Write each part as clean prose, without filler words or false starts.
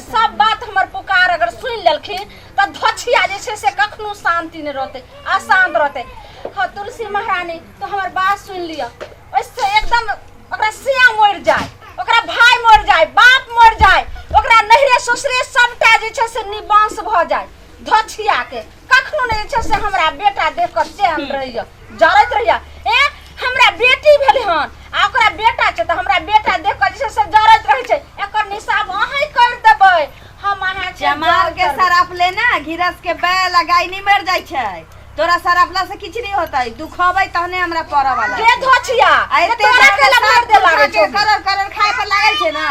सब बात हमर पुकार अगर सुन लेलखिन त धछिया जे छे से कखनो शांति न रहते, अशांत रहते। हां तुलसी महारानी तो हमर बात सुन लिया, ओइसे एकदम ओकरा सिया मर जाए, ओकरा भाई मर जाए, बाप मर जाए, ओकरा नहिरे ससुरे सबटा जे छे से निवांस भ जाए। धछिया के कखनो नै छे से हमरा बेटा देख कर चैन रहिया, जरत रहिया। ए हमरा बेटी भेले हन आ ओकरा बेटा छे त हमरा बेटा देख कर जे से जरत रहै छे। एकर हिसाब अहीं कर देबै। हम अहाँ जमाल के सराप लेना घिरस के बैल लगाई नहीं मर जाय छै। तोरा सरापला से किछ नहीं होतै, दुखबै तहने हमरा पड़ वाला के धछिया ए तोरा के मार दे लागे छै, करर खाए पर लागल छै ना।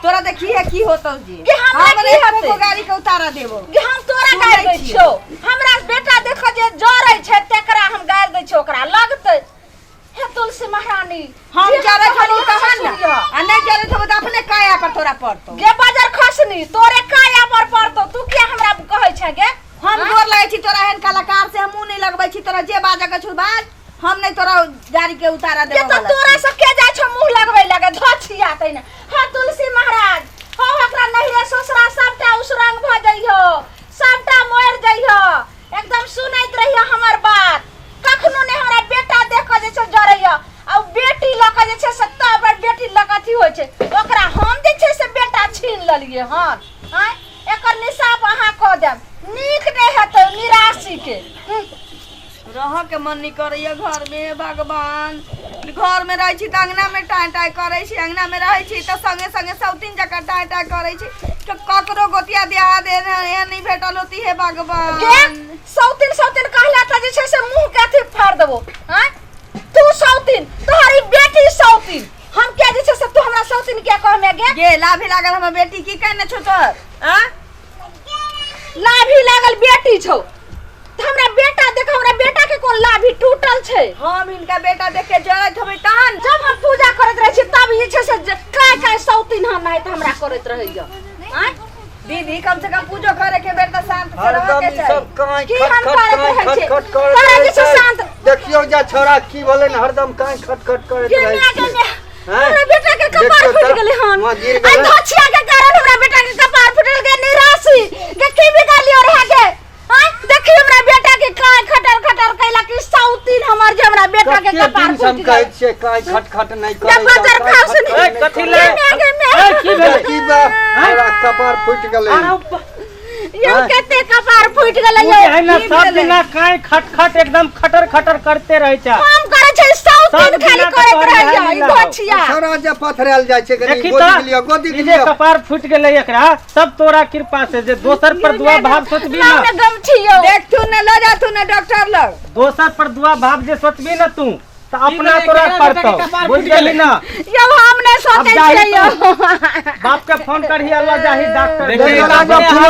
तोरा देखी है की होतौ जी, हमरे को गाड़ी के उतारा देबो कि हम तोरा गाड़ दै छियो। हमरा बेटा देख जे जरै छै तेकरा हम गाड़ दै छियो, ओकरा लगतै। हे तुलसी महारानी हम जरै छलु तहन ना आ नै जरै छबो त अपने काया पर तोरा पड़तौ। गे बाजार खसनी तोरे काया पर पड़तौ। तू के हमरा कहै छै गे? हम गोर लागै छी तोरा एहन कलाकार से हमहु नै लगबै छी। तोरा जे बाजा के छुबाज हम नै तोरा गाड़ी के उतारा देबो वाला। के तोरा से के जाय छ मुंह लगबै लगे धछिया तै ना। हां तुलसी महाराज हो ओकरा नहिरे ससुरा सबटा उसरंग भ जइहो, सबटा मर जइहो। एकदम सुनैत रहियो हमर बात। कखनो नै हमरा बेटा देख जे छ जरैया आ बेटी ल के जे छ से तबर बेटी ल के अथी होय छै। ओकरा हम जे छै से बेटा छीन ललिए हन। हां एकर निसाब अहाँ क देम, नीक नै हेतै निराशी के। रह के मन नहीं करैया घर में। भगवान घर में रह छी त अंगना में टाई टाई करे छी, अंगना में रह छी त संगे संगे सौतीन जका टाई टाई करे छी। तो ककरो गोतिया दिया दे ए नहीं भेटल होती है भगवान। के सौतीन सौतीन कहला त जे छै से मुंह के अथी फाड़ देबो। हां तू सौतीन, तोहरी बेटी सौतीन, हम के जे छै से तू हमरा सौतीन के कहमे गे? गे लाभी लागल हमर बेटी की कहने छौ तोर? हां लाभी लागल बेटी छौ त हमरा बेटा देख, हमरा बेटा के कोन लाभी टूटल छै? हम इनका बेटा देख के जरत हबै तहन जब हम पूजा करत रहै छी तब जे छै से काय सौतीन हम नहीं त हमरा करत रहैया। हां दीदी कम से कम पूजो करे के बेर त शांत से रह के छै। सब काई की खट हम खट करत काई रहै खट छी? खट तोरा जे करत छै रहै शांत छै। देखियो जा छोरा की बोले न हरदम काई खट खट करत रहै छै। हमरा बेटा के कपार फूट गेलै हन। आ धछिया के कारण हमरा बेटा के कपार फूटल गे निराशी के की बिगालियो रहे गे। हां देखि हमरा बेटा के काय खटर खटर कैला कि सौतीन हमर जे हमरा बेटा के कपार फूट गेल। कहै छै काय खट खट नहीं करे। बाजार खास नहीं ए कथि ले ए की भेल की बा हमरा कपार फूट गेलै। यो केते कपार फूट गेलै यो है ना सब दिना काय खट खट एकदम खटर खटर करते रहे छ। हम करे छै सौतीन खाली करत रह ई धछिया। छोरा जे पथरेल जाय छै देखी गोदी के लिए कपार फूट गेलै एकरा सब तोरा कृपा से। जे दोसर पर दुआ भाव सोचबी ना गम छियो देख तू न ले जा तू न डॉक्टर लग। दोसर पर दुआ भाव जे सोचबी ना तू तो अपना तोरा पड़तो, बुझ गेली ना। यो हम नै सोचै छियै यो। बाप के फोन करही अल्लाह जाही डॉक्टर देखी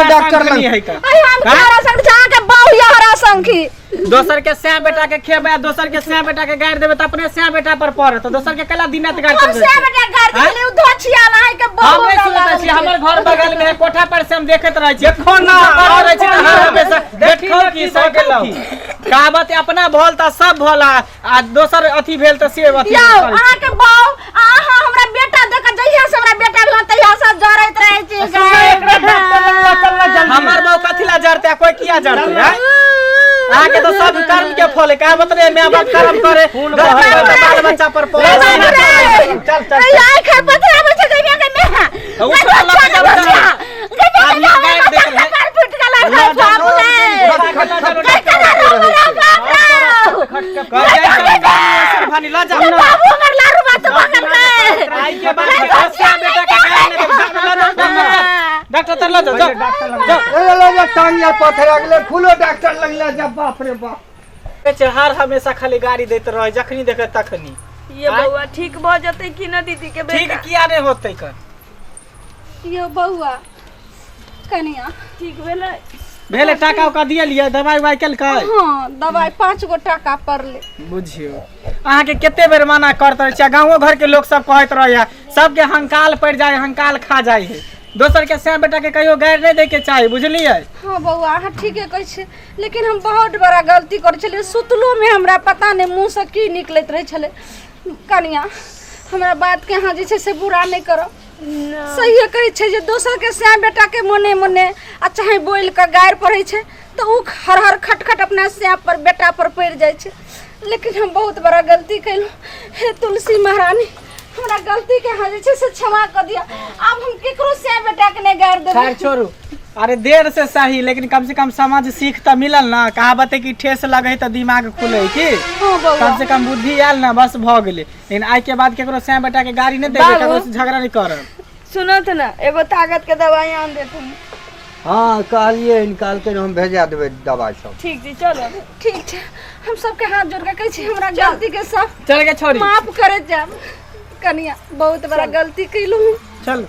डॉक्टर नहीं है का। आई हम हरा संग जा के बहु हरा संखी दोसर के स्या बेटा के खेबे, दोसर के स्या बेटा के गाड़ देबे त अपने स्या बेटा पर पड़त। तो दोसर के कला दिनत गाड़ हम देबे। से बेटा गाड़ देले उ धछिया नाही के बहु। हम नहीं सुनते छी, हमर घर बगल में है, कोठा पर से हम देखत रह छी। देखो ना और रह छी त हमेशा देखो की सो गेलौ। कहावत अपना भोल त सब भोला आ दोसर अथी भेल त से अथी। यो अहाँ के बहु आहा हमरा बेटा देख जइया से हमरा बेटा भेल तइया से जरैत रहै छी। हमर बहु कथिला जरते कोई किया जरते है? आके तो सब कर्म के फल कहावत रे मैं बाप कर्म करे बाल बच्चा पर पड़े। चल चल आई खर पथरा में जइया के मैं उ तो अल्लाह के जब आप ये गाय देख रहे कपार फूट गेलै है बाबू भानी ला जा बाबू हमर लारू बात बगल में आई के बाद बच्चा बेटा के डॉक्टर तर ला जा ले टांग या पथरा गेले फुलो डॉक्टर लगले जब बाप रे बाप। हर हमेशा खाली गाड़ी देते रहे, जखनी देखे तखनी। ये बउआ ठीक भ जतै कि न दीदी के बेटा? ठीक किया नहीं होते कर यो बउआ कनिया ठीक भेलै? भेले टाका उका दिए लिए दवाई उवाई केल का? हां दवाई 5 गो टाका पड़ले। बुझियो अहाँ के केते बेर मना करत रहे छी, गांवो घर के लोग सब कहत रहे सब के हंकाल पड़ जाए, हंकाल खा जाए है। दोसर के से बेटा के कहियो गाड़ नहीं दे के चाहिए, बुझलिए? हां बउआ अहाँ ठीके कहै छी, लेकिन हम बहुत बड़ा गलती कर छले। सुतलो में हमरा पता नहीं मुंह से की निकलत रहे छले। कनिया हमरा बात के अहाँ जे छै से बुरा नहीं करो। सही कहै छै जे दोसर के से बेटा के मोने मोने आ चाहे बोल के गायर पड़ै छै तो उ हर हर खटखट अपना से पर बेटा पर पड़ जाय छै। लेकिन हम बहुत बड़ा गलती कैलू। हे तुलसी महारानी हमरा गलती के हाँ जे छै से क्षमा कर दिया। अब हम केकरो से बेटा के नहीं गायर देबै। खैर छोड़ू, अरे देर से सही लेकिन कम से कम समझ सीख तो मिलल ना। कहावत है कि ठेस लगे तो दिमाग खुले की। हाँ बउआ। कम से कम बुद्धि आयल ना, बस भ गेले। लेकिन आज के बाद केकरो से बेटा के गाड़ी नहीं देबे, बाबू। केकरो से झगड़ा नहीं करब। सुनत ना एगो ताकत के दवाई आन दे तुम। हाँ कहलिए निकाल के हम भेजा देबै दवाई सब। ठीक जी चलो। ठीक छै, हम सबके हाथ जोड़ के कहै छी हमरा गलती के सब चल के छोड़ी माफ करे जाब। कनिया बहुत बड़ा गलती कैलू। चल।